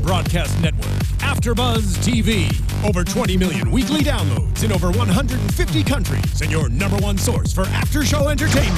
broadcast network, AfterBuzz TV. Over 20 million weekly downloads in over 150 countries, and your number one source for after-show entertainment.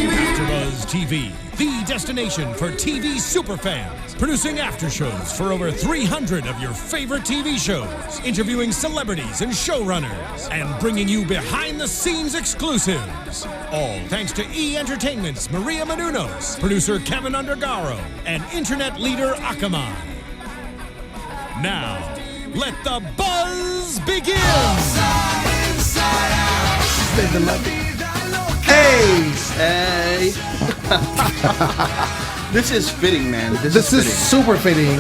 AfterBuzz TV, the destination for TV superfans, producing aftershows for over 300 of your favorite TV shows, interviewing celebrities and showrunners, and bringing you behind-the-scenes exclusives. All thanks to E! Entertainment's Maria Menounos, producer Kevin Undergaro, and internet leader Akamai. Now, let the buzz begin! Hey! This is fitting, man. This is super fitting,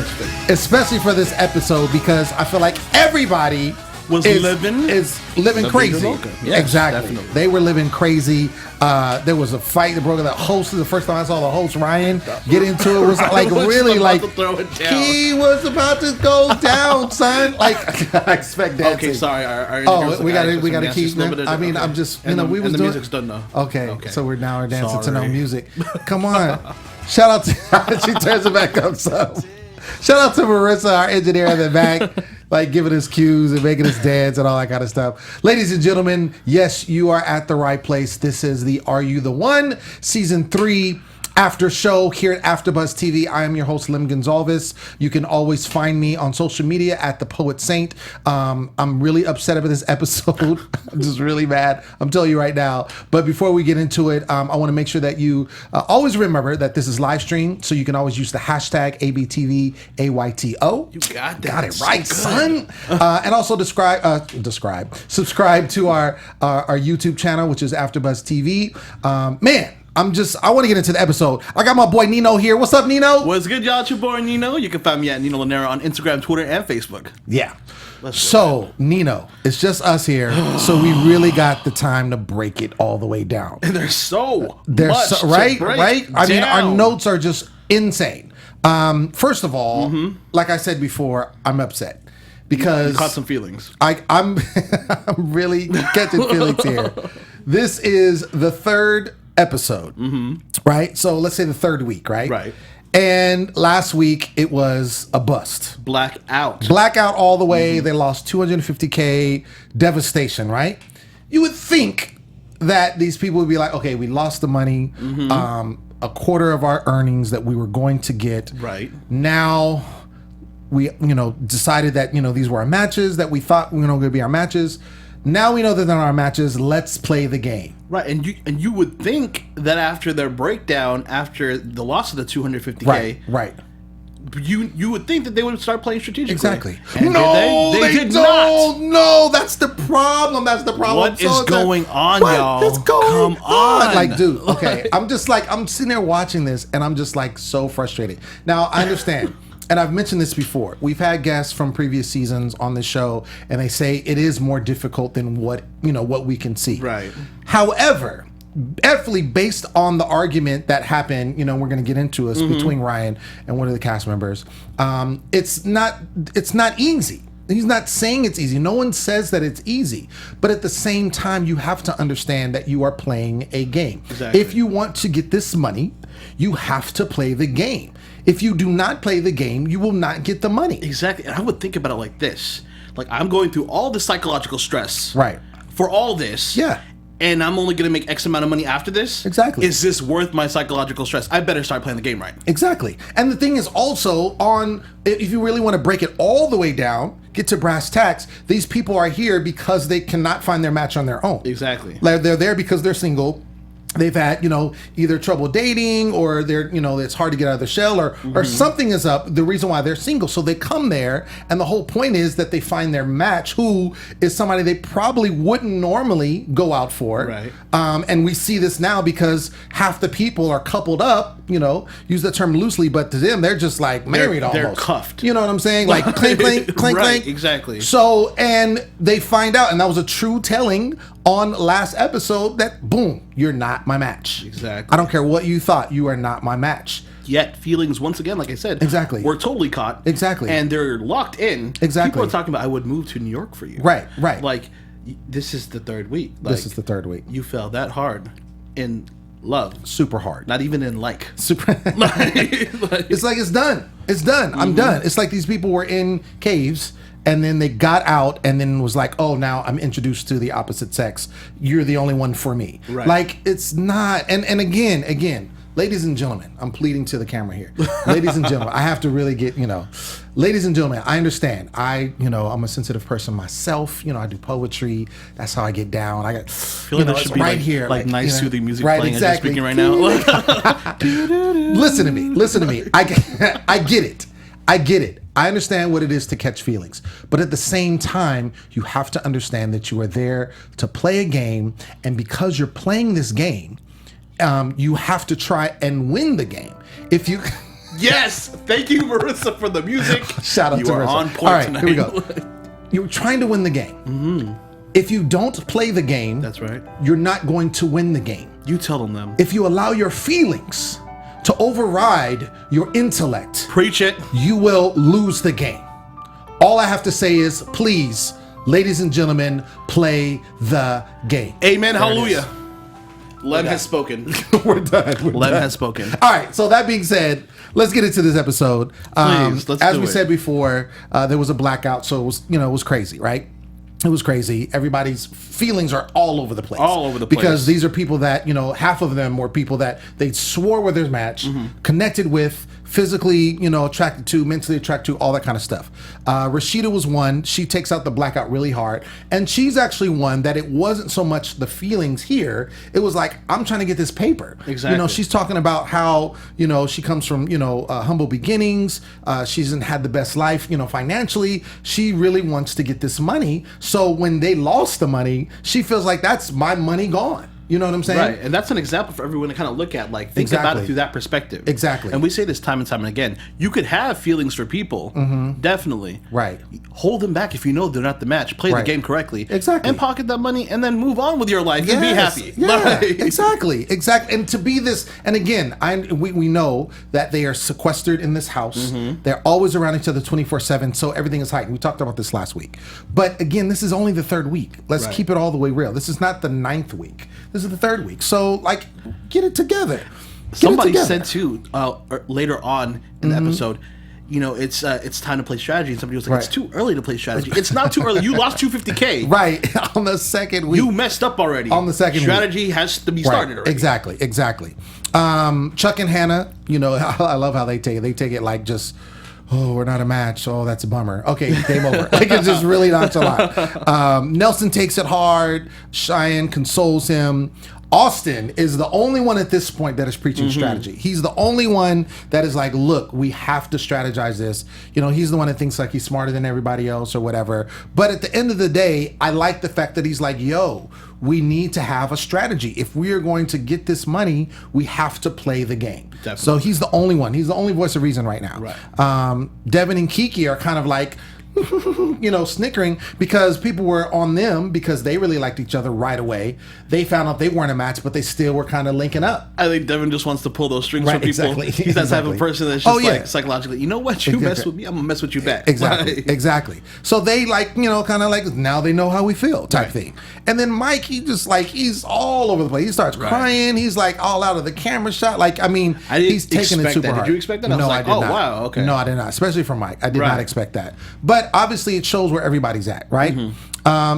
especially for this episode, because I feel like everybody is living crazy. Yes, exactly. Definitely. They were living crazy. There was a fight that broke out. The host, the first time I saw the host, Ryan, get into it, was like really like he was about to go down, son. Like I expect that. Okay, sorry. We gotta keep. I mean, I'm just we was the doing. music's done now. Okay, so we're now dancing to no music. Come on. Shout out to she turns it back up. So shout out to Marissa, our engineer in the back. Like giving us cues and making us dance and all that kind of stuff. Ladies and gentlemen, yes, you are at the right place. This is the Are You the One? Season 3 after show here at AfterBuzz TV. I am your host, Lem Gonsalves. You can always find me on social media at The Poet Saint. I'm really upset about this episode. I'm just really mad. I'm telling you right now. But before we get into it, I want to make sure that you always remember that this is live stream, so you can always use the hashtag ABTVAYTO. You got that. Got it right, son. And also subscribe to our YouTube channel, which is AfterBuzz TV. I want to get into the episode. I got my boy Nino here. What's up, Nino? What's good, y'all? It's your boy Nino. You can find me at Nino Llanera on Instagram, Twitter, and Facebook. Yeah. So, Nino, it's just us here. So we really got the time to break it all the way down. And there's so much to right? break I mean, our down. notes are just insane. First of all, like I said before, I'm upset. Because you caught some feelings. I'm really catching feelings here. This is the third episode, right? So let's say the third week, right? Right. And last week it was a bust. Blackout all the way. They lost $250K. Devastation, right? You would think that these people would be like, okay, we lost the money, a quarter of our earnings that we were going to get. Right. Now we, decided that, these were our matches that we thought were going to be our matches. Now we know that they're not our matches. Let's play the game. Right, and you would think that after their breakdown, after the loss of the $250K, right, you would think that they would start playing strategically. Exactly. And no, they did don't. not. No, that's the problem. What is going on, y'all? What's going Come on. Like, dude, okay. I'm sitting there watching this, and I'm just like so frustrated. Now, I understand. And I've mentioned this before. We've had guests from previous seasons on the show, and they say it is more difficult than what we can see. Right. However, definitely based on the argument that happened, we're going to get into this between Ryan and one of the cast members. It's not easy. He's not saying it's easy. No one says that it's easy. But at the same time, you have to understand that you are playing a game. Exactly. If you want to get this money, you have to play the game. If you do not play the game, you will not get the money. Exactly. And I would think about it like this. Like, I'm going through all the psychological stress. Right. For all this. Yeah. And I'm only going to make X amount of money after this. Exactly. Is this worth my psychological stress? I better start playing the game right. Exactly. And the thing is also if you really want to break it all the way down, get to brass tacks, these people are here because they cannot find their match on their own. Exactly. They're there because they're single. They've had, either trouble dating or they're, it's hard to get out of the shell or something is up, the reason why they're single. So they come there and the whole point is that they find their match, who is somebody they probably wouldn't normally go out for. Right. And we see this now because half the people are coupled up, use that term loosely, but to them, they're just like married almost. They're cuffed. You know what I'm saying? Like clink, clink, clink, right, clink. Exactly. So, and they find out, and that was a true telling on last episode that, boom, you're not my match. Exactly. I don't care what you thought, you are not my match. Yet feelings, once again, like I said, exactly, we're totally caught. Exactly. And they're locked in. Exactly. People are talking about, I would move to New York for you. Right. Like, this is the third week. Like, this is the third week. You fell that hard in love. Super hard. Not even in like. Super. It's like, it's done. It's done. I'm done. It's like these people were in caves and then they got out and then was like, oh, now I'm introduced to the opposite sex. You're the only one for me. Right. Like, it's not. And again, ladies and gentlemen, I'm pleading to the camera here. Ladies and gentlemen, I have to really get, ladies and gentlemen, I understand. I'm a sensitive person myself. I do poetry. That's how I get down. I feel like there should be right here. Like nice soothing music right, playing exactly. as you're speaking right now. Listen to me. I get it. I get it. I understand what it is to catch feelings. But at the same time, you have to understand that you are there to play a game. And because you're playing this game, you have to try and win the game. If you... Yes! Thank you, Marissa, for the music. Shout out to Marissa. You are on point All right, tonight. Here we go. You're trying to win the game. Mm-hmm. If you don't play the game... That's right. You're not going to win the game. You tell them. If you allow your feelings to override your intellect... Preach it. You will lose the game. All I have to say is, please, ladies and gentlemen, play the game. Amen. Hallelujah. Lem has spoken. We're done. Lem has spoken. All right. So that being said, let's get into this episode. Please, let's as do we it. said before, there was a blackout, so it was crazy, right? It was crazy. Everybody's feelings are all over the place. All over the place. Because these are people that, half of them were people that they swore were their match, connected with, physically, attracted to, mentally attracted to, all that kind of stuff. Rashida was one. She takes out the blackout really hard. And she's actually one that it wasn't so much the feelings here. It was like, I'm trying to get this paper. Exactly. She's talking about how, she comes from, humble beginnings. She hasn't had the best life, financially. She really wants to get this money. So when they lost the money, she feels like that's my money gone. You know what I'm saying? Right. And that's an example for everyone to kind of look at, like, think about it through that perspective. Exactly. And we say this time and time and again. You could have feelings for people, definitely. Right. Hold them back if you know they're not the match. Play the game correctly. Exactly. And pocket that money and then move on with your life and be happy. Yeah, exactly. And to be this, and again, we know that they are sequestered in this house. They're always around each other 24/7, so everything is heightened. We talked about this last week. But again, this is only the third week. Let's keep it all the way real. This is not the 9th week. This is the 3rd week. So, get it together. Somebody said too later on in the episode, it's time to play strategy, and somebody was like, it's too early to play strategy. It's not too early. You lost $250K. Right. On the 2nd week. You messed up already. On the 2nd strategy week. has to be started already. Exactly. Chuck and Hannah, I love how they take it. They take it like just, oh, we're not a match. Oh, that's a bummer. Okay, game over. It's just really nonchalant. Nelson takes it hard. Cheyenne consoles him. Austin is the only one at this point that is preaching strategy. He's the only one that is like, look, we have to strategize this. He's the one that thinks like he's smarter than everybody else or whatever. But at the end of the day, I like the fact that he's like, yo, we need to have a strategy. If we are going to get this money, we have to play the game. Definitely. So he's the only one. He's the only voice of reason right now. Right. Devin and Kiki are kind of like, snickering because people were on them because they really liked each other right away. They found out they weren't a match, but they still were kind of linking up. I think Devin just wants to pull those strings from people. Exactly. He's that type of person that's just like psychologically, you know what? You mess with me, I'm gonna mess with you back. Exactly. So they kind of like now they know how we feel type thing. And then Mike, he's all over the place. He starts crying. He's like all out of the camera shot. He's taking it super hard. Did you expect that? I was like, I did not. Wow, okay. No, I did not. Especially from Mike, I did not expect that. But obviously, it shows where everybody's at, right?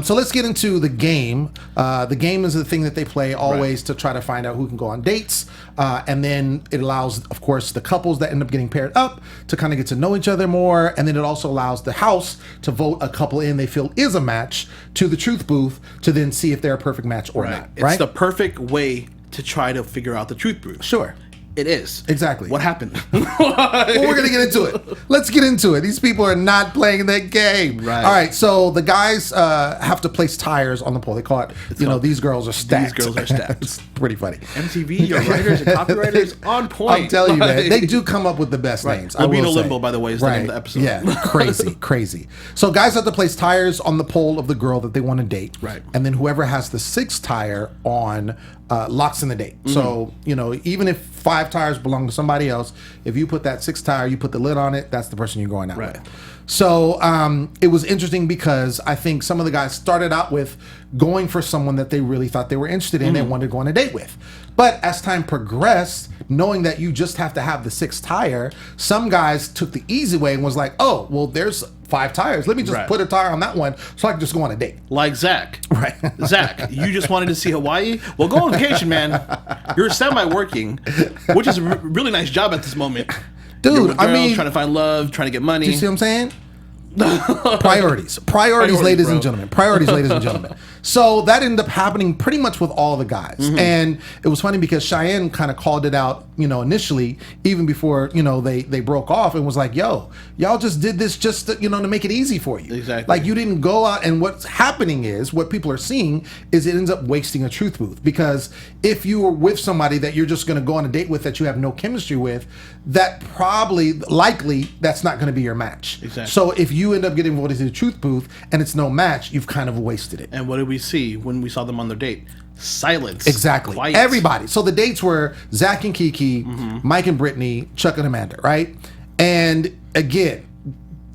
So let's get into the game. The game is the thing that they play always to try to find out who can go on dates. And then it allows, of course, the couples that end up getting paired up to kind of get to know each other more. And then it also allows the house to vote a couple in they feel is a match to the truth booth to then see if they're a perfect match or not. It's the perfect way to try to figure out the truth booth. Sure. It is. Exactly. What happened? Well, we're going to get into it. Let's get into it. These people are not playing that game. Right. All right. So the guys have to place tires on the pole. They call it, these girls are stacked. These girls are stacked. It's pretty funny. MTV, your writers and copywriters on point. I'm telling you, man. They do come up with the best names. Libido, Limbo, by the way, is the name of the episode. Yeah. Crazy. So guys have to place tires on the pole of the girl that they want to date. Right. And then whoever has the 6th tire on locks in the date. So, even if 5 tires belong to somebody else, if you put that 6th tire, you put the lid on it, that's the person you're going out with. So it was interesting because I think some of the guys started out with going for someone that they really thought they were interested in and wanted to go on a date with. But as time progressed, knowing that you just have to have the 6th tire, some guys took the easy way and was like, oh, well, there's 5 tires. Let me just put a tire on that one so I can just go on a date. Like Zach. Right. Zach, you just wanted to see Hawaii? Well, go on vacation, man. You're semi-working, which is a really nice job at this moment. Dude, I mean, trying to find love, trying to get money. Do you see what I'm saying? Priorities, ladies and gentlemen. Priorities, ladies and gentlemen. So that ended up happening pretty much with all the guys. And it was funny because Cheyenne kind of called it out, initially, even before, they broke off and was like, yo, y'all just did this just to, to make it easy for you. Exactly. Like you didn't go out, and what's happening is, what people are seeing is it ends up wasting a truth booth, because if you were with somebody that you're just going to go on a date with that you have no chemistry with, that likely that's not going to be your match. Exactly. So if you end up getting voted to the truth booth and it's no match, you've kind of wasted it. And what did we see when we saw them on their date? Silence. Exactly. Quiet. Everybody. So the dates were Zach and Kiki, Mike and Brittany, Chuck and Amanda, right? And again,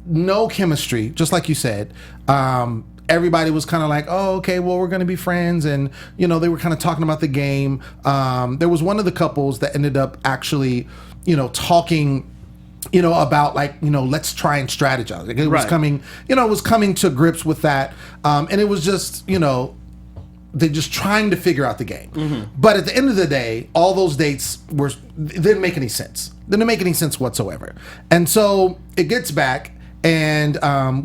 no chemistry, just like you said. Everybody was kind of like, oh, okay, well, we're going to be friends. And, they were kind of talking about the game. There was one of the couples that ended up actually, talking about like, let's try and strategize. Like it was coming to grips with that. And it was just, they're just trying to figure out the game. But at the end of the day, all those dates didn't make any sense. Didn't make any sense whatsoever. And so it gets back, and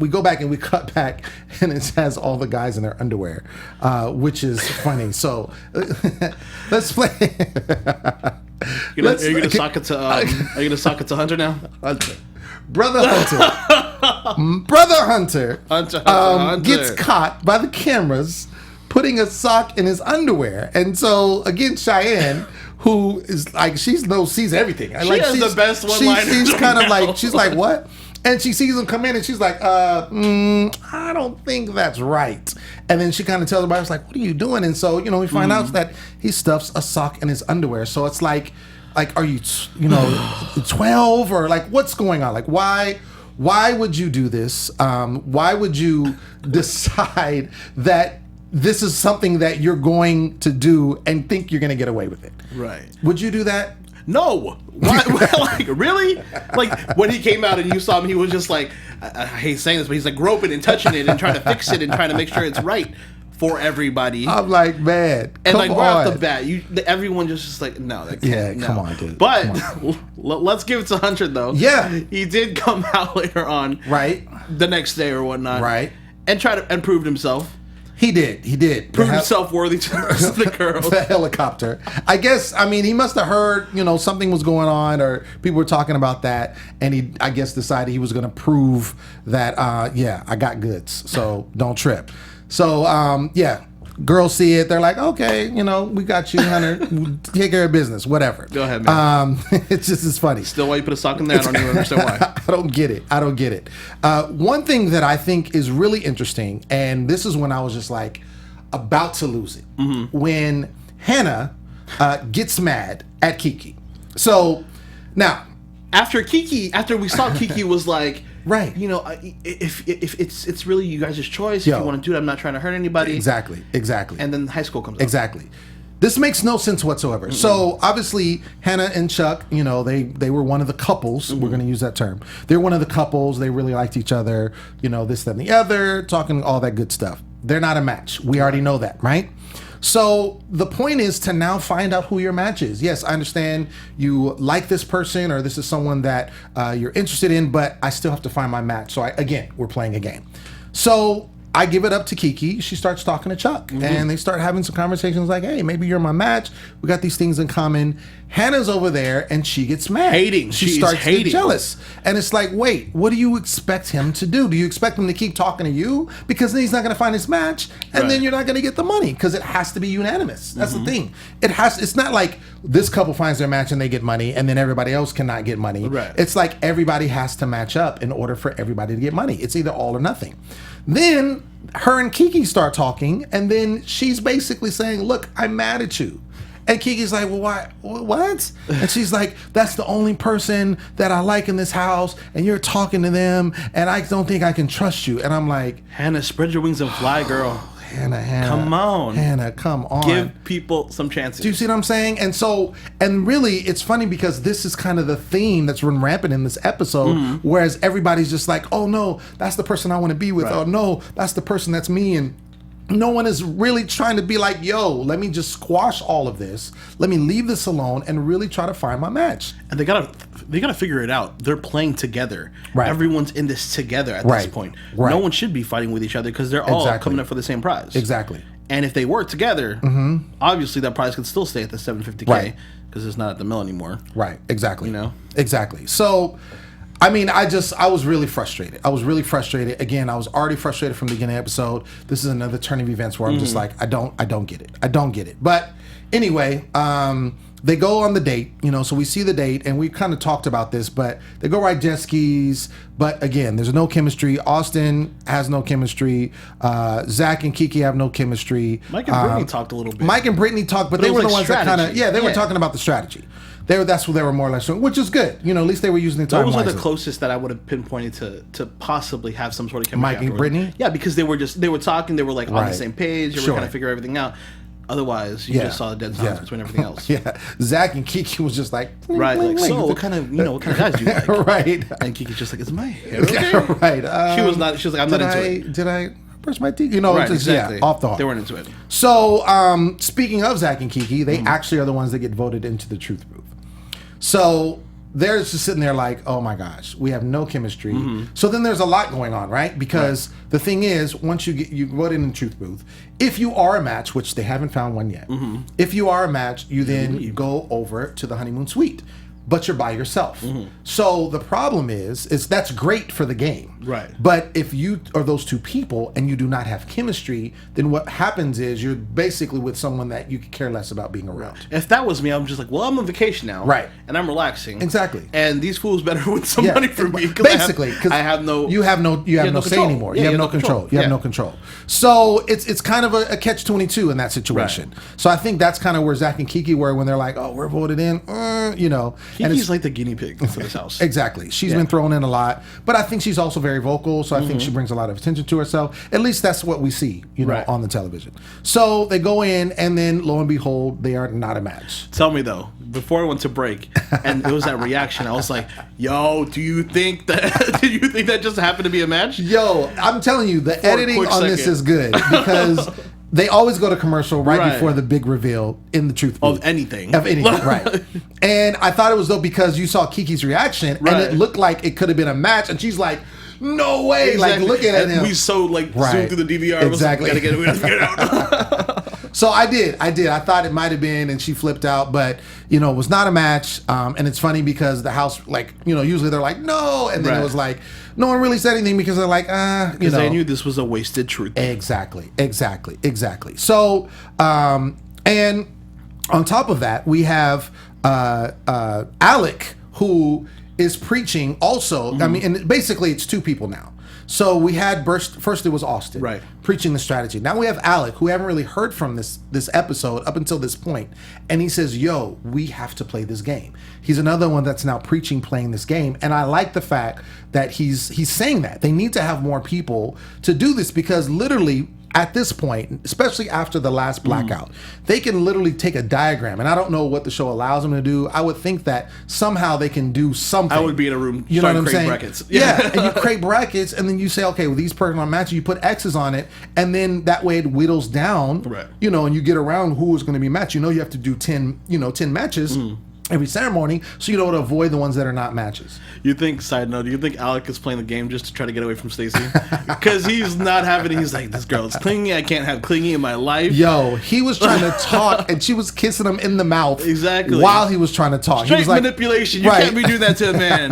we go back and we cut back, and it has all the guys in their underwear, which is funny. So let's play. Are you gonna sock it to Hunter now? Brother Hunter gets caught by the cameras putting a sock in his underwear. And so again, Cheyenne, who is like, sees everything. She has the best one-liner. She's kind of like, she's like, what? And she sees him come in and she's like, I don't think that's right. And then she kind of tells everybody, it's like, what are you doing? And so, we find out that he stuffs a sock in his underwear. So it's like, are you, 12 or like, what's going on? Like, why would you do this? Why would you decide that this is something that you're going to do and think you're going to get away with it? Right. Would you do that? No. Why? Like, really? Like, when he came out and you saw him, he was just like, I hate saying this, but he's like groping and touching it and trying to fix it and trying to make sure it's right for everybody. I'm like, man, and like right off the bat, everyone just like, no, that can't. Yeah, come on, dude. But let's give it to Hunter though. Yeah, he did come out later on, right, the next day or whatnot, right, and proved himself. He did. Proved himself worthy to the girls. The helicopter. I guess, he must have heard, something was going on or people were talking about that. And he, I guess, decided he was going to prove that, I got goods. So don't trip. So, girls see it. They're like, okay, we got you, Hunter. Take care of business, whatever. Go ahead, man. It's just as funny. Still, why you put a sock in there? I don't even understand why. I don't get it. One thing that I think is really interesting, and this is when I was just like about to lose it, when Hannah gets mad at Kiki. So now, after we saw Kiki was like, right, if it's really you guys' choice, if you want to do it, I'm not trying to hurt anybody. Exactly. And then high school comes up. Exactly. This makes no sense whatsoever. Mm-hmm. So obviously Hannah and Chuck, they were one of the couples. Mm-hmm. We're going to use that term. They're one of the couples. They really liked each other. This, that, and the other, talking all that good stuff. They're not a match. We already know that, right? So the point is to now find out who your match is. Yes, I understand you like this person or this is someone that you're interested in, but I still have to find my match. So we're playing a game. So I give it up to Kiki. She starts talking to Chuck, and they start having some conversations like, hey, maybe you're my match. We got these things in common. Hannah's over there, and she gets mad. She starts to get jealous. And it's like, wait, what do you expect him to do? Do you expect him to keep talking to you? Because then he's not going to find his match, and then you're not going to get the money, because it has to be unanimous. That's the thing. It's not like this couple finds their match and they get money, and then everybody else cannot get money. Right. It's like everybody has to match up in order for everybody to get money. It's either all or nothing. Then her and Kiki start talking, and then she's basically saying, look, I'm mad at you. And Kiki's like, well, why? What? And she's like, that's the only person that I like in this house, and you're talking to them, and I don't think I can trust you. And I'm like, Hannah, spread your wings and fly, girl. Hannah. Come on. Hannah, come on. Give people some chances. Do you see what I'm saying? And so, and really, it's funny because this is kind of the theme that's run rampant in this episode, whereas everybody's just like, oh no, that's the person I want to be with. Right. Oh no, that's the person that's me. And no one is really trying to be like, yo, let me just squash all of this. Let me leave this alone and really try to find my match. And they gotta figure it out. They're playing together. Right. Everyone's in this together at this point. Right. No one should be fighting with each other because they're all coming up for the same prize. Exactly. And if they work together, obviously that prize could still stay at the $750K because it's not at the mill anymore. Right. Exactly. You know? Exactly. So, I mean, I was really frustrated. I was really frustrated. Again, I was already frustrated from the beginning of the episode. This is another turn of events where I'm just like, I don't get it. I don't get it. But anyway, they go on the date, you know, so we see the date, and we kind of talked about this, but they go ride jet skis, but again, there's no chemistry. Austin has no chemistry. Zach and Kiki have no chemistry. Mike and Brittany talked a little bit. Mike and Brittany talked, but they were the ones that kind of, they were talking about the strategy. That's what they were more or less doing, which is good. You know, at least they were using the time wisely. Those were the closest that I would have pinpointed to possibly have some sort of chemistry. Mike and Brittany? Yeah, because they were talking, they were like on the same page, they were kind of figure everything out. Otherwise, you just saw the dead silence between everything else. Zach and Kiki was just like, right, like, so what kind of guys do you like? Right. And Kiki's just like, is my hair okay? Right. She was like, I'm not into it. Did I brush my teeth? You know, right, just, exactly. off the heart. They weren't into it. So, speaking of Zach and Kiki, they actually are the ones that get voted into the truth booth. So they're just sitting there like, oh my gosh, we have no chemistry. So then there's a lot going on, right? Because the thing is, once you vote in the truth booth, if you are a match, which they haven't found one yet, if you are a match, you then go over to the honeymoon suite. But you're by yourself. So the problem is that's great for the game. Right. But if you are those two people and you do not have chemistry, then what happens is you're basically with someone that you could care less about being around. If that was me, I'm just like, well, I'm on vacation now. Right. And I'm relaxing. Exactly. And these fools better win some money from me. Basically, because I have no... You have no say anymore. You have no control. You have no control. So it's kind of a catch-22 in that situation. Right. So I think that's kind of where Zach and Kiki were when they're like, oh, we're voted in, you know. Kiki's like the guinea pig for this house. Exactly. She's been thrown in a lot, but I think she's also very vocal, so I think she brings a lot of attention to herself. At least that's what we see, you know, on the television. So they go in, and then lo and behold, they are not a match. Tell me though, before I went to break, and it was that reaction, I was like, "Yo, do you think that just happened to be a match?" Yo, I'm telling you, the editing on this is good because. They always go to commercial right before the big reveal in the truth booth. Of anything, right. And I thought it was dope because you saw Kiki's reaction, and it looked like it could have been a match, and she's like, no way, like looking at him. We zoomed through the DVR. Exactly. We gotta get out. So I did. I thought it might have been, and she flipped out, but you know, it was not a match. And it's funny because the house, like, you know, usually they're like, no, and then it was like, no one really said anything because they're like, you know, because they knew this was a wasted truth. Exactly. So, and on top of that, we have Alec, who is preaching also. I mean, and basically it's two people now. So we had first it was Austin preaching the strategy. Now we have Alec, who we haven't really heard from this episode up until this point, and he says, "Yo, we have to play this game." He's another one that's now preaching playing this game, and I like the fact that he's saying that they need to have more people to do this because literally. At this point, especially after the last blackout, they can literally take a diagram, and I don't know what the show allows them to do. I would think that somehow they can do something. I would be in a room, you know what I'm saying? Brackets. Yeah, and you create brackets, and then you say, okay, well, these person on matches, you put X's on it, and then that way it whittles down, you know, and you get around who is going to be matched. You know, you have to do 10 matches. Every ceremony, so you know to avoid the ones that are not matches. Side note, do you think Alec is playing the game just to try to get away from Stacey? Because he's not having it. He's like, this girl is clingy. I can't have clingy in my life. Yo, he was trying to talk, and she was kissing him in the mouth. Exactly. While he was trying to talk. Straight he was like, manipulation. You can't be doing that to a man.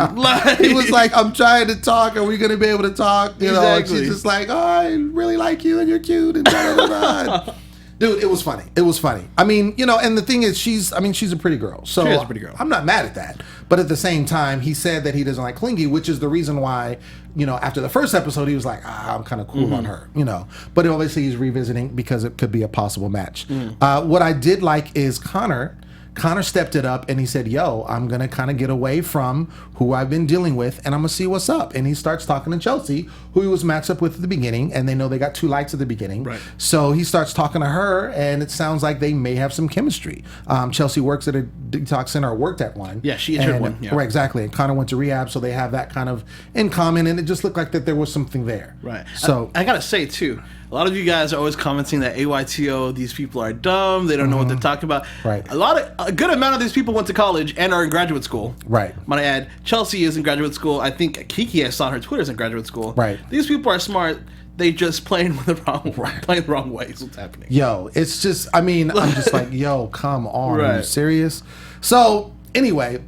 He was like, I'm trying to talk. Are we going to be able to talk? You know, and she's just like, oh, I really like you, and you're cute, and da-da-da-da. Dude, it was funny. I mean, you know, and the thing is, she's a pretty girl. So she is a pretty girl. I'm not mad at that. But at the same time, he said that he doesn't like clingy, which is the reason why, you know, after the first episode, he was like, I'm kind of cool on her, you know. But obviously he's revisiting because it could be a possible match. What I did like is Connor Connor stepped it up and he said, yo, I'm going to kind of get away from who I've been dealing with and I'm going to see what's up. And he starts talking to Chelsea, who he was matched up with at the beginning, and they know they got 2 lights at the beginning. Right. So he starts talking to her and it sounds like they may have some chemistry. Chelsea works at a detox center, or worked at one. Yeah, she entered one. Yeah. Right, exactly. And Connor went to rehab, so they have that kind of in common, and it just looked like that there was something there. Right. So I gotta say too, a lot of you guys are always commenting that AYTO, these people are dumb, they don't know what they're talking about. Right. A good amount of these people went to college and are in graduate school. Right. Might I add, Chelsea is in graduate school. I think Kiki, I saw on her Twitter, is in graduate school. Right. These people are smart. They just playing the wrong way is what's happening. Yo, it's just, I mean, I'm just like, yo, come on, are you Right. serious? So anyway,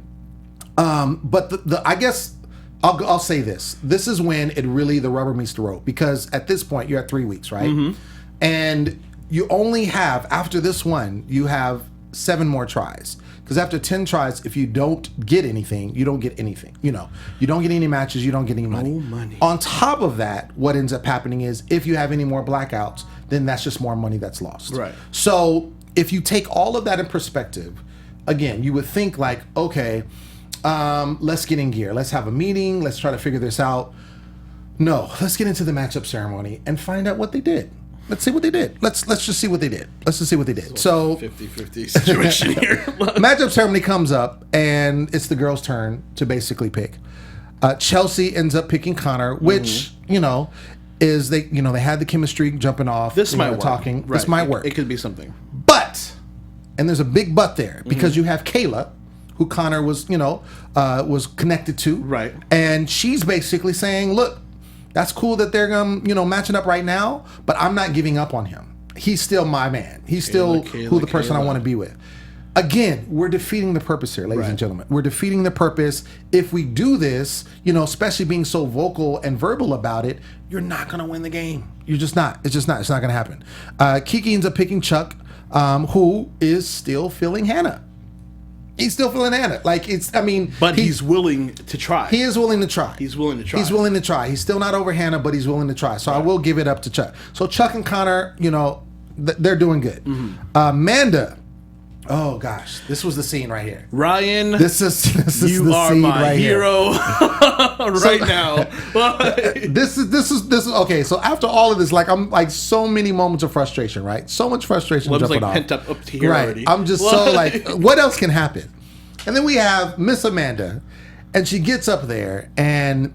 but the I guess I'll say this. This is when it really, the rubber meets the road, because at this point you're at 3 weeks, right? Mm-hmm. And you only have, after this one, you have 7 more tries. Because after 10 tries, if you don't get anything, you don't get anything. You know, you don't get any matches, you don't get any money. No money. On top of that, what ends up happening is if you have any more blackouts, then that's just more money that's lost. Right. So if you take all of that in perspective, again, you would think like, okay, let's get in gear. Let's have a meeting. Let's try to figure this out. No, let's get into the matchup ceremony and find out what they did. Let's see what they did. Let's just see what they did. Let's just see what they did. So 50-50 situation here. matchup ceremony comes up and it's the girls' turn to basically pick. Chelsea ends up picking Connor, which you know is they had the chemistry jumping off. This might work. Talking. Right. This might work. It could be something. But, and there's a big but there, because you have Kayla, who Connor was was connected to, Right. And she's basically saying, look, that's cool that they're matching up right now, but I'm not giving up on him. He's still my man. He's still who the person I want to be with. Again, we're defeating the purpose here, ladies and gentlemen. We're defeating the purpose. If we do this, especially being so vocal and verbal about it, you're not going to win the game. You're just not. It's just not. It's not going to happen. Kiki ends up picking Chuck, who is still feeling Hannah. He's still feeling Hannah. Like, But he's willing to try. He is willing to try. He's willing to try. He's willing to try. He's still not over Hannah, but he's willing to try. So I will give it up to Chuck. So Chuck and Connor, they're doing good. Amanda, oh gosh, this was the scene right here. Ryan, This is you the are scene my right hero right now. This is okay. So after all of this, like, I'm like, so many moments of frustration, right? So much frustration Lem's jumping like off. pent up to here Right. already. I'm just so like, what else can happen? And then we have Miss Amanda, and she gets up there, and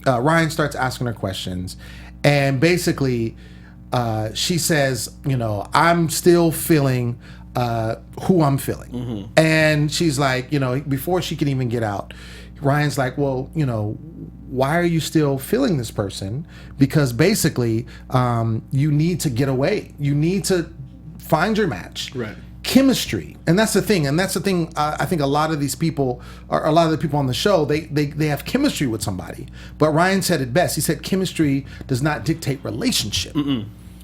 Ryan starts asking her questions, and basically she says, I'm still feeling who I'm feeling. And she's like, before she can even get out, Ryan's like, well, why are you still feeling this person? Because basically, you need to get away. You need to find your match. Right. Chemistry, and that's the thing. I think a lot of these people, or a lot of the people on the show, they have chemistry with somebody. But Ryan said it best. He said chemistry does not dictate relationship.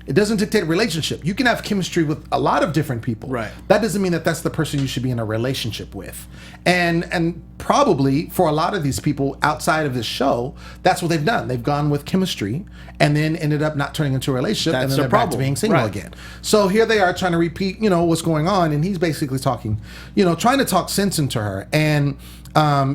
It doesn't dictate a relationship. You can have chemistry with a lot of different people. Right. That doesn't mean that that's the person you should be in a relationship with. And probably for a lot of these people outside of this show, that's what they've done. They've gone with chemistry and then ended up not turning into a relationship, and then they're back to being single again. So here they are trying to repeat, what's going on, and he's basically talking, trying to talk sense into her. And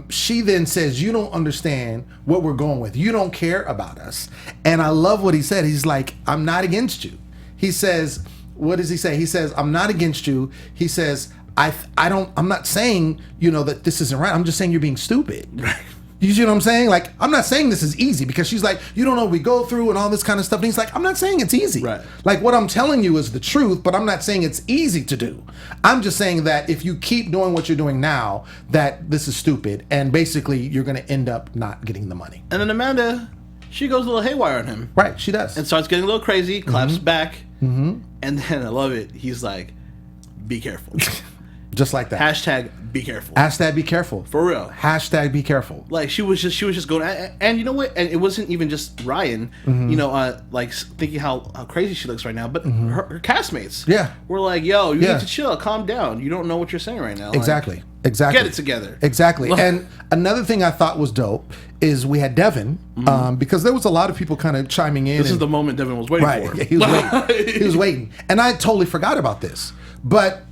she then says, you don't understand what we're going with. You don't care about us. And I love what he said. He's like, I'm not against you. He says, what does he say? He says, I'm not against you. He says, I'm not saying, that this isn't right. I'm just saying you're being stupid. Right. You see what I'm saying? Like, I'm not saying this is easy, because she's like, you don't know what we go through and all this kind of stuff. And he's like, I'm not saying it's easy. Right. Like, what I'm telling you is the truth, but I'm not saying it's easy to do. I'm just saying that if you keep doing what you're doing now, that this is stupid, and basically you're going to end up not getting the money. And then Amanda, she goes a little haywire on him. Right, she does. And starts getting a little crazy, claps back. And then, I love it, he's like, be careful. Just like that. Hashtag be careful. Hashtag be careful. For real. Hashtag be careful. Like, she was just going, and you know what? And it wasn't even just Ryan, like, thinking how crazy she looks right now, but her castmates. Yeah. Were like, yo, you need to chill, calm down. You don't know what you're saying right now. Exactly. Like, Exactly. get it together. Exactly. And another thing I thought was dope is we had Devin, because there was a lot of people kind of chiming in. This is the moment Devin was waiting for. He was waiting. He was waiting. And I totally forgot about this. But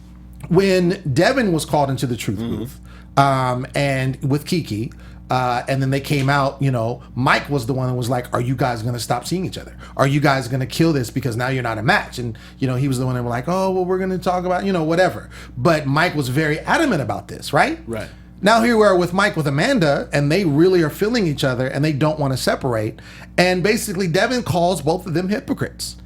when Devin was called into the truth booth, and with Kiki, and then they came out, Mike was the one that was like, are you guys going to stop seeing each other? Are you guys going to kill this because now you're not a match? And, he was the one that was like, oh, well, we're going to talk about, whatever. But Mike was very adamant about this, right? Right. Now here we are with Mike with Amanda, and they really are feeling each other, and they don't want to separate. And basically, Devin calls both of them hypocrites.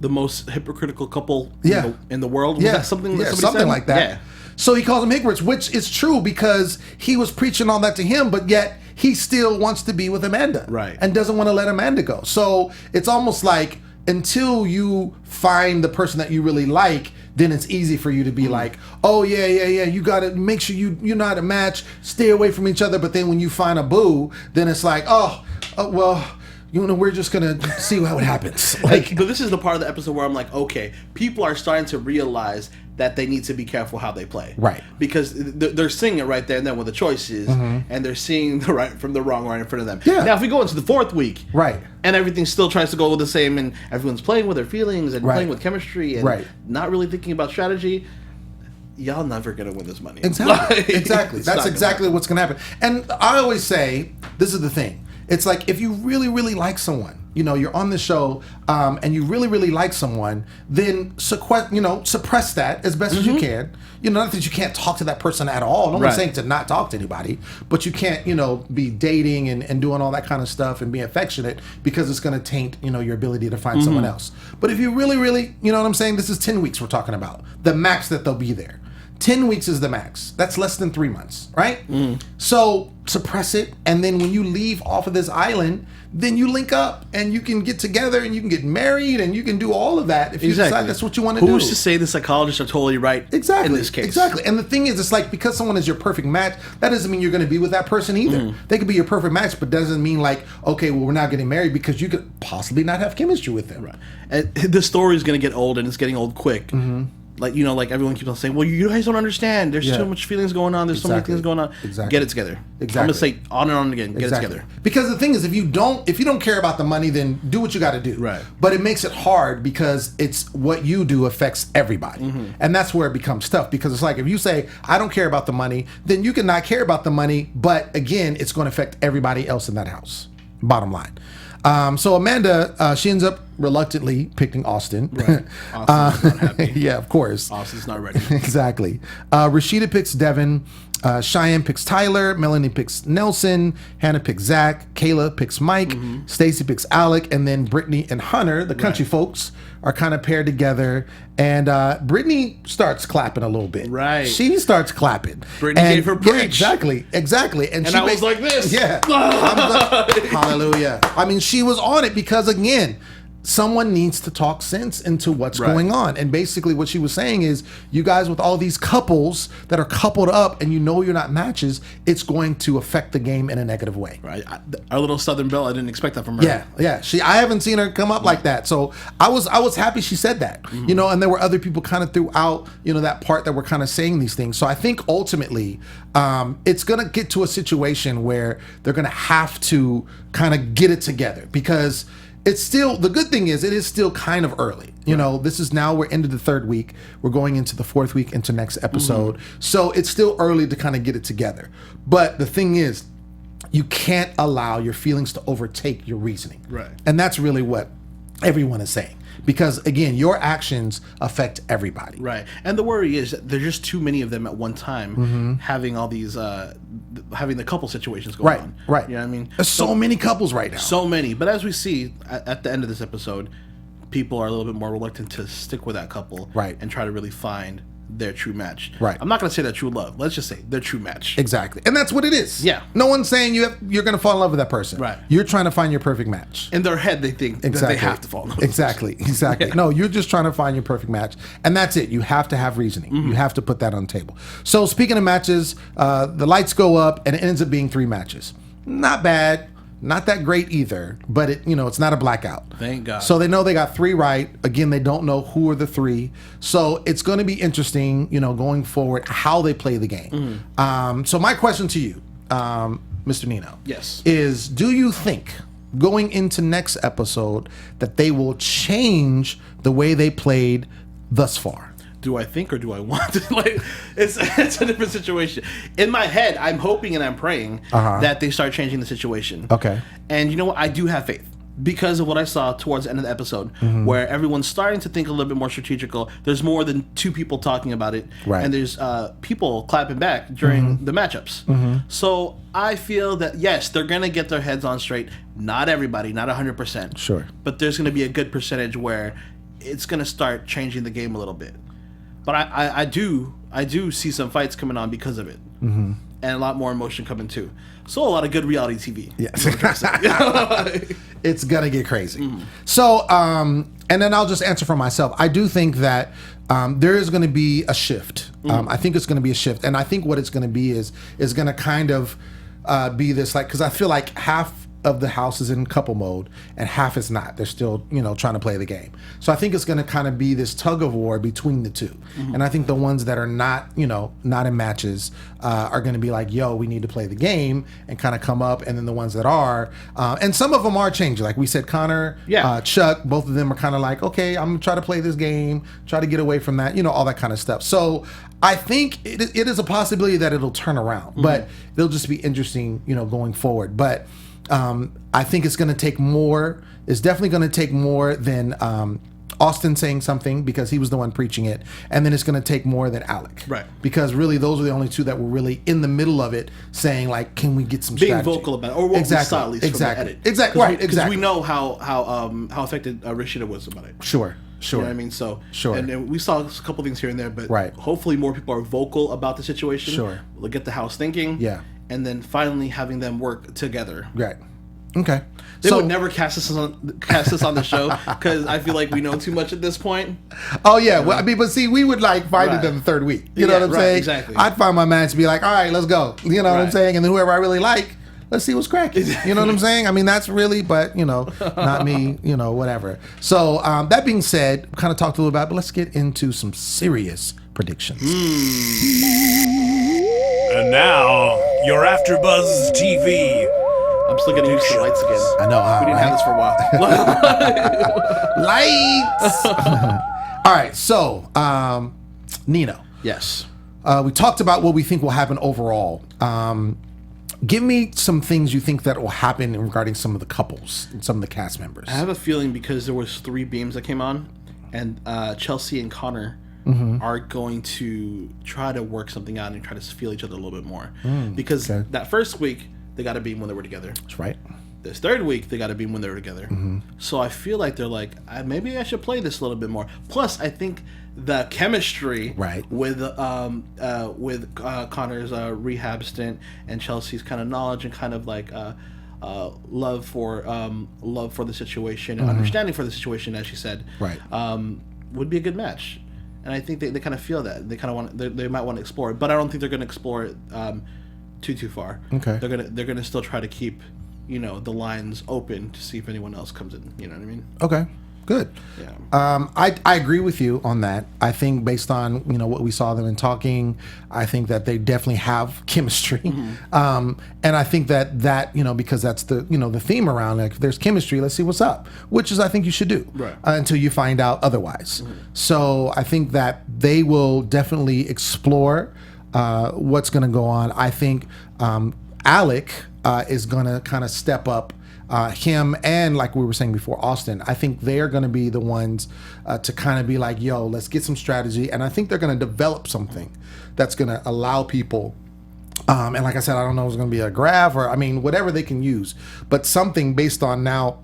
The most hypocritical couple in the world? Was Yeah. that something that somebody something said? like that. Yeah. So he calls them hypocrites, which is true because he was preaching all that to him, but yet he still wants to be with Amanda. Right. And doesn't want to let Amanda go. So it's almost like until you find the person that you really like, then it's easy for you to be like, oh, yeah, you got to make sure you're not a match, stay away from each other. But then when you find a boo, then it's like, well, we're just going to see what happens. But this is the part of the episode where I'm like, okay, people are starting to realize that they need to be careful how they play. Right. Because they're seeing it right there and then with the choices, and they're seeing the right from the wrong right in front of them. Yeah. Now, if we go into the fourth week, right, and everything still tries to go the same, and everyone's playing with their feelings and playing with chemistry and not really thinking about strategy, y'all never gonna win this money. Exactly. Exactly. That's exactly what's gonna happen. And I always say, this is the thing. It's like if you really, really like someone, you're on the show, and you really, really like someone, then suppress that as best as you can. Not that you can't talk to that person at all. No one's saying to not talk to anybody, but you can't, be dating and doing all that kind of stuff and being affectionate because it's going to taint, your ability to find someone else. But if you really, really, what I'm saying? This is 10 weeks we're talking about. The max that they'll be there. 10 weeks is the max. That's less than 3 months, right? So suppress it, and then when you leave off of this island, then you link up, and you can get together, and you can get married, and you can do all of that if you decide that's what you want to do. Who's to say the psychologists are totally right in this case? Exactly. And the thing is, it's like because someone is your perfect match, that doesn't mean you're going to be with that person either. They could be your perfect match, but doesn't mean like, okay, well, we're not getting married because you could possibly not have chemistry with them. Right. And the story is going to get old, and it's getting old quick. Like, like everyone keeps on saying, well, you guys don't understand. There's too much feelings going on. There's so many things going on. Get it together. I'm going to say on and on again. Get it together. Because the thing is, if you don't care about the money, then do what you got to do. Right. But it makes it hard because it's what you do affects everybody. And that's where it becomes tough because it's like if you say, I don't care about the money, then you can not care about the money. But again, it's going to affect everybody else in that house. Bottom line. So Amanda, she ends up reluctantly picking Austin. Right. Austin's not happy. Yeah, of course. Austin's not ready. Exactly. Rashida picks Devin. Cheyenne picks Tyler. Melanie picks Nelson. Hannah picks Zach. Kayla picks Mike. Stacy picks Alec. And then Brittany and Hunter, the country folks, are kind of paired together. And Brittany starts clapping a little bit. Right. She starts clapping. Brittany gave her preach. Yeah, exactly. And she I was like this. Yeah. Hallelujah. I mean, she was on it because, again, someone needs to talk sense into what's going on. And basically what she was saying is, you guys with all these couples that are coupled up and you're not matches, it's going to affect the game in a negative way. Right. Our little Southern Belle, I didn't expect that from her. Yeah. I haven't seen her come up like that. So I was happy she said that. And there were other people kind of throughout, that part that were kind of saying these things. So I think ultimately it's going to get to a situation where they're going to have to kind of get it together because it's still, the good thing is it is still kind of early. This is now we're into the third week. We're going into the fourth week into next episode. So it's still early to kind of get it together. But the thing is, you can't allow your feelings to overtake your reasoning. Right. And that's really what everyone is saying. Because again, your actions affect everybody. Right. And the worry is that there's just too many of them at one time having all these having the couple situations going on. Right. You know what I mean? There's so many couples right now. So many. But as we see at the end of this episode, people are a little bit more reluctant to stick with that couple and try to really find their true match. Right. I'm not going to say their true love. Let's just say their true match. Exactly. And that's what it is. Yeah. No one's saying you're going to fall in love with that person. Right. You're trying to find your perfect match. In their head, they think that they have to fall in love with Exactly. Yeah. No, you're just trying to find your perfect match. And that's it. You have to have reasoning. You have to put that on the table. So speaking of matches, the lights go up and it ends up being 3 matches. Not bad. Not that great either, but it's not a blackout. Thank God. So they know they got 3 right. Again, they don't know who are the 3. So it's going to be interesting, going forward, how they play the game. So my question to you, Mr. Nino, is do you think going into next episode that they will change the way they played thus far? do I think or do I want to? Like, it's a different situation. In my head, I'm hoping and I'm praying that they start changing the situation. Okay. And you know what? I do have faith because of what I saw towards the end of the episode, where everyone's starting to think a little bit more strategical. There's more than two people talking about it, and there's people clapping back during the matchups. So I feel that, yes, they're going to get their heads on straight. Not everybody, not 100%. Sure. But there's going to be a good percentage where it's going to start changing the game a little bit. But I do see some fights coming on because of it, and a lot more emotion coming too. So a lot of good reality TV. Yes, it's gonna get crazy. So, and then I'll just answer for myself. I do think that there is going to be a shift. I think it's going to be a shift, and I think what it's going to be is going to kind of be this, like, because I feel like half of the house is in couple mode and half is not. They're still, trying to play the game. So I think it's going to kind of be this tug of war between the two. And I think the ones that are not, not in matches are going to be like, yo, we need to play the game and kind of come up. And then the ones that are, and some of them are changing. Like we said, Connor, Chuck, both of them are kind of like, okay, I'm going to try to play this game, try to get away from that, all that kind of stuff. So I think it is a possibility that it'll turn around, but it'll just be interesting, going forward. But I think it's going to take more. It's definitely going to take more than Austin saying something, because he was the one preaching it, and then it's going to take more than Alec, right? Because really, those are the only two that were really in the middle of it, saying like, "Can we get some being strategy?" vocal about it, or what we saw at least from the edit. Exactly, right? Because we know how affected Rashida was about it. Sure. You know what I mean? So, and then we saw a couple things here and there, but hopefully more people are vocal about the situation. Sure. We'll get the house thinking. Yeah. And then finally having them work together. Right. Okay. They would never cast us on the show, because I feel like we know too much at this point. Oh yeah, well, I mean, but see, we would like find it in the third week. You know what I'm saying? Exactly. I'd find my match and be like, all right, let's go. You know what I'm saying? And then whoever I really like, let's see what's cracking. You know what I'm saying? I mean, that's really, but not me. Whatever. So that being said, we kind of talked a little about, but let's get into some serious predictions. And now your AfterBuzz TV. I'm still getting used to the lights again. I know. We didn't have this for a while. Lights. All right. So, Nino. Yes. We talked about what we think will happen overall. Give me some things you think that will happen regarding some of the couples and some of the cast members. I have a feeling, because there was 3 beams that came on, and Chelsea and Connor are going to try to work something out and try to feel each other a little bit more. Because that first week, they got a beam when they were together. That's right. This third week, they got a beam when they were together. So I feel like they're like, maybe I should play this a little bit more. Plus, I think the chemistry with Connor's rehab stint and Chelsea's kind of knowledge and kind of like love for the situation and understanding for the situation, as she said, would be a good match. And I think they kind of feel that they kind of want, they might want to explore it, but I don't think they're going to explore it too far. Okay. They're gonna still try to keep, the lines open to see if anyone else comes in. You know what I mean? Okay. Good. Yeah. I agree with you on that. I think based on what we saw them in talking, I think that they definitely have chemistry. And I think that because that's the the theme around, like, if there's chemistry, let's see what's up, which is I think you should do until you find out otherwise. So I think that they will definitely explore what's going to go on. I think Alec is going to kind of step up. Him and, like we were saying before, Austin, I think they're going to be the ones to kind of be like, yo, let's get some strategy. And I think they're going to develop something that's going to allow people, and like I said, I don't know if it's going to be a graph or, whatever they can use, but something based on now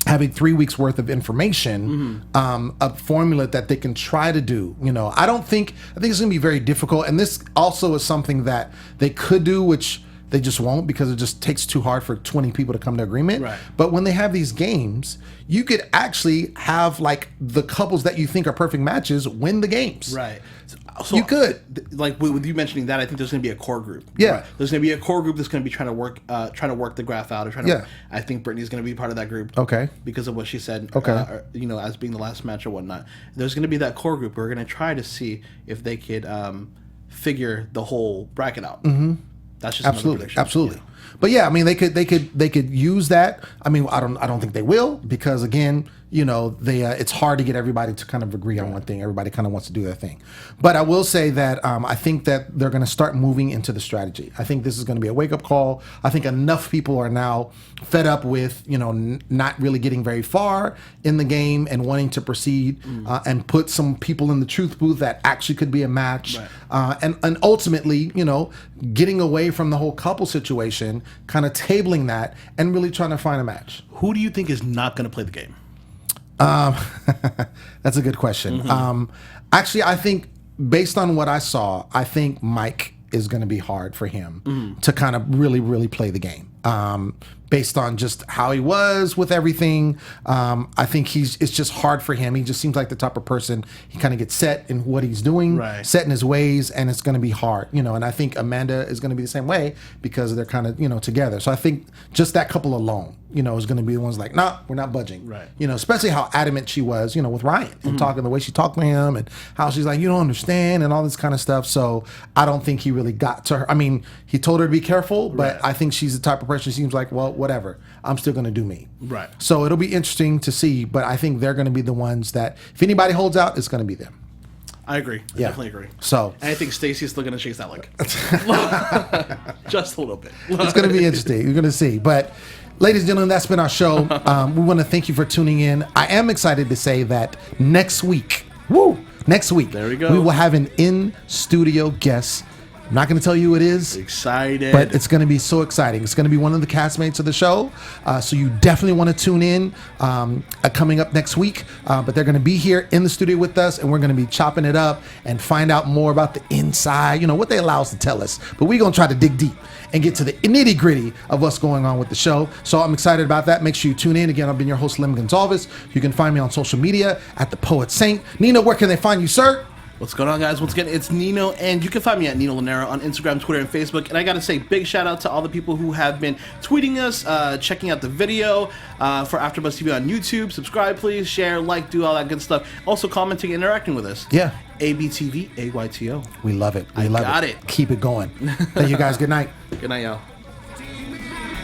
having 3 weeks worth of information, a formula that they can try to do. I think it's going to be very difficult. And this also is something that they could do, which they just won't, because it just takes too hard for 20 people to come to agreement. But when they have these games, you could actually have like the couples that you think are perfect matches win the games. So you could, like with you mentioning that, I think there's going to be a core group. Yeah, there's going to be a core group that's going to be trying to work the graph out, or trying to. I think Brittany's going to be part of that group. Okay. Because of what she said. Okay. As being the last match or whatnot, there's going to be that core group. We're going to try to see if they could figure the whole bracket out. That's just absolutely. But yeah, they could use that. I don't think they will, because again, it's hard to get everybody to kind of agree on one thing. Everybody kind of wants to do their thing. But I will say that I think that they're going to start moving into the strategy. I think this is going to be a wake-up call. I think enough people are now fed up with, not really getting very far in the game and wanting to proceed and put some people in the truth booth that actually could be a match. Right. And ultimately, getting away from the whole couple situation, kind of tabling that and really trying to find a match. Who do you think is not going to play the game? That's a good question. Mm-hmm. Actually, I think based on what I saw, I think Mike is going to be hard for him to kind of really, really play the game. Based on just how he was with everything, I think it's just hard for him. He just seems like the type of person, he kind of gets set in what he's doing, set in his ways, and it's going to be hard, and I think Amanda is going to be the same way because they're kind of, together. So I think just that couple alone, is going to be the ones like, nah, we're not budging. Right. Especially how adamant she was, with Ryan and talking the way she talked to him and how she's like, you don't understand and all this kind of stuff. So I don't think he really got to her. I mean, he told her to be careful, but I think she's the type of person, she seems like, well, whatever, I'm still going to do me. Right. So it'll be interesting to see, but I think they're going to be the ones that if anybody holds out, it's going to be them. I agree. I definitely agree. So, and I think Stacey's still going to chase that leg. Just a little bit. It's going to be interesting. You're going to see. But, ladies and gentlemen, that's been our show. We want to thank you for tuning in. I am excited to say that next week, there we go. We will have an in-studio guest. I'm not going to tell you who it is. Excited. But it's going to be so exciting. It's going to be one of the castmates of the show. So you definitely want to tune in coming up next week. But they're going to be here in the studio with us, and we're going to be chopping it up and find out more about the inside, what they allow us to tell us. But we're going to try to dig deep and get to the nitty gritty of what's going on with the show. So I'm excited about that. Make sure you tune in. Again, I've been your host, Lem Gonsalves. You can find me on social media at The Poet Saint. Nino, where can they find you, sir? What's going on, guys? Once again, it's Nino, and you can find me at Nino Llanera on Instagram, Twitter, and Facebook. And I got to say, big shout out to all the people who have been tweeting us, checking out the video for AfterBuzz TV on YouTube. Subscribe, please, share, like, do all that good stuff. Also, commenting, interacting with us. Yeah. ABTV, AYTO. We love it. We love it. Keep it going. Thank you, guys. Good night. Good night, y'all.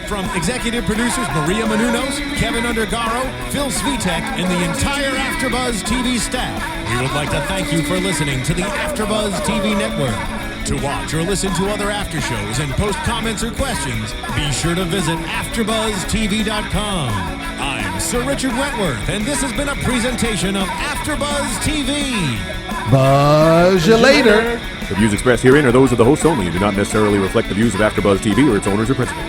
From executive producers Maria Menounos, Kevin Undergaro, Phil Svitek, and the entire AfterBuzz TV staff, we would like to thank you for listening to the AfterBuzz TV network. To watch or listen to other after shows and post comments or questions, be sure to visit AfterBuzzTV.com. I'm Sir Richard Wentworth, and this has been a presentation of AfterBuzz TV. Buzz you later. The views expressed herein are those of the hosts only and do not necessarily reflect the views of AfterBuzz TV or its owners or principals.